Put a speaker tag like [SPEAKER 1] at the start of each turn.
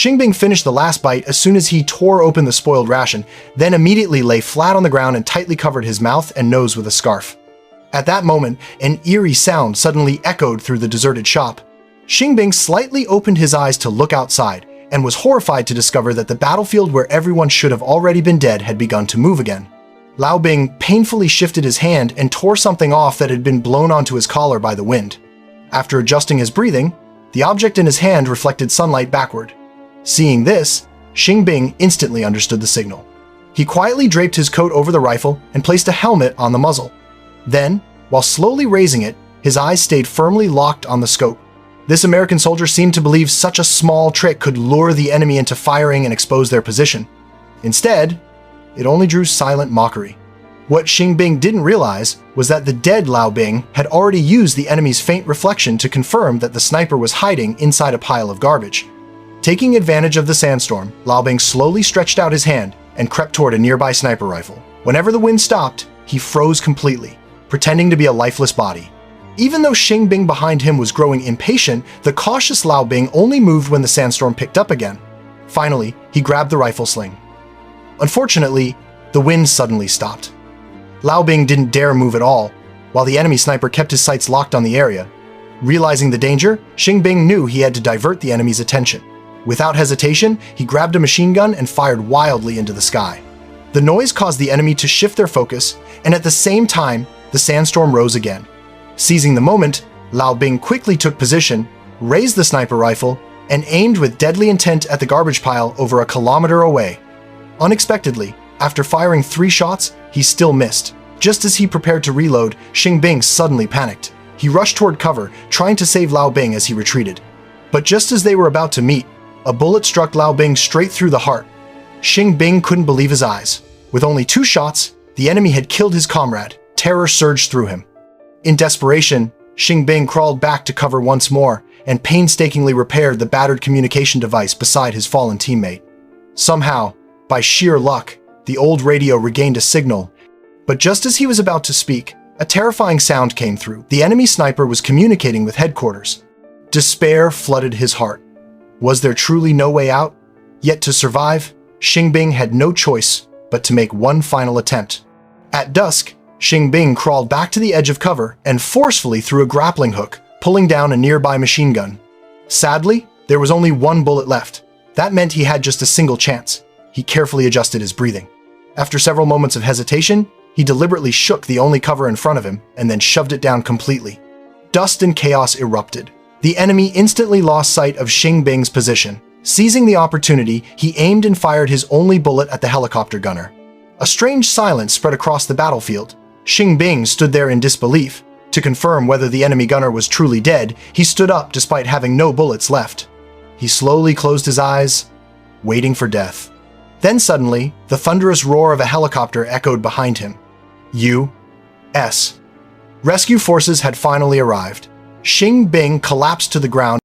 [SPEAKER 1] Xingbing finished the last bite as soon as he tore open the spoiled ration, then immediately lay flat on the ground and tightly covered his mouth and nose with a scarf. At that moment, an eerie sound suddenly echoed through the deserted shop. Xingbing slightly opened his eyes to look outside, and was horrified to discover that the battlefield where everyone should have already been dead had begun to move again. Lao Bing painfully shifted his hand and tore something off that had been blown onto his collar by the wind. After adjusting his breathing, the object in his hand reflected sunlight backward. Seeing this, Xingbing instantly understood the signal. He quietly draped his coat over the rifle and placed a helmet on the muzzle. Then, while slowly raising it, his eyes stayed firmly locked on the scope. This American soldier seemed to believe such a small trick could lure the enemy into firing and expose their position. Instead, it only drew silent mockery. What Xingbing didn't realize was that the dead Lao Bing had already used the enemy's faint reflection to confirm that the sniper was hiding inside a pile of garbage. Taking advantage of the sandstorm, Lao Bing slowly stretched out his hand and crept toward a nearby sniper rifle. Whenever the wind stopped, he froze completely, pretending to be a lifeless body. Even though Xingbing behind him was growing impatient, the cautious Lao Bing only moved when the sandstorm picked up again. Finally, he grabbed the rifle sling. Unfortunately, the wind suddenly stopped. Lao Bing didn't dare move at all, while the enemy sniper kept his sights locked on the area. Realizing the danger, Xingbing knew he had to divert the enemy's attention. Without hesitation, he grabbed a machine gun and fired wildly into the sky. The noise caused the enemy to shift their focus, and at the same time, the sandstorm rose again. Seizing the moment, Lao Bing quickly took position, raised the sniper rifle, and aimed with deadly intent at the garbage pile over a kilometer away. Unexpectedly, after firing 3 shots, he still missed. Just as he prepared to reload, Xingbing suddenly panicked. He rushed toward cover, trying to save Lao Bing as he retreated. But just as they were about to meet, a bullet struck Lao Bing straight through the heart. Xingbing couldn't believe his eyes. With only 2 shots, the enemy had killed his comrade. Terror surged through him. In desperation, Xingbing crawled back to cover once more and painstakingly repaired the battered communication device beside his fallen teammate. Somehow, by sheer luck, the old radio regained a signal, but just as he was about to speak, a terrifying sound came through. The enemy sniper was communicating with headquarters. Despair flooded his heart. Was there truly no way out? Yet to survive, Xingbing had no choice but to make one final attempt. At dusk, Xingbing crawled back to the edge of cover and forcefully threw a grappling hook, pulling down a nearby machine gun. Sadly, there was only 1 bullet left. That meant he had just a single chance. He carefully adjusted his breathing. After several moments of hesitation, he deliberately shook the only cover in front of him and then shoved it down completely. Dust and chaos erupted. The enemy instantly lost sight of Xingbing's position. Seizing the opportunity, he aimed and fired his only bullet at the helicopter gunner. A strange silence spread across the battlefield. Xingbing stood there in disbelief. To confirm whether the enemy gunner was truly dead, he stood up despite having no bullets left. He slowly closed his eyes, waiting for death. Then suddenly, the thunderous roar of a helicopter echoed behind him. U.S. Rescue forces had finally arrived. Xingbing collapsed to the ground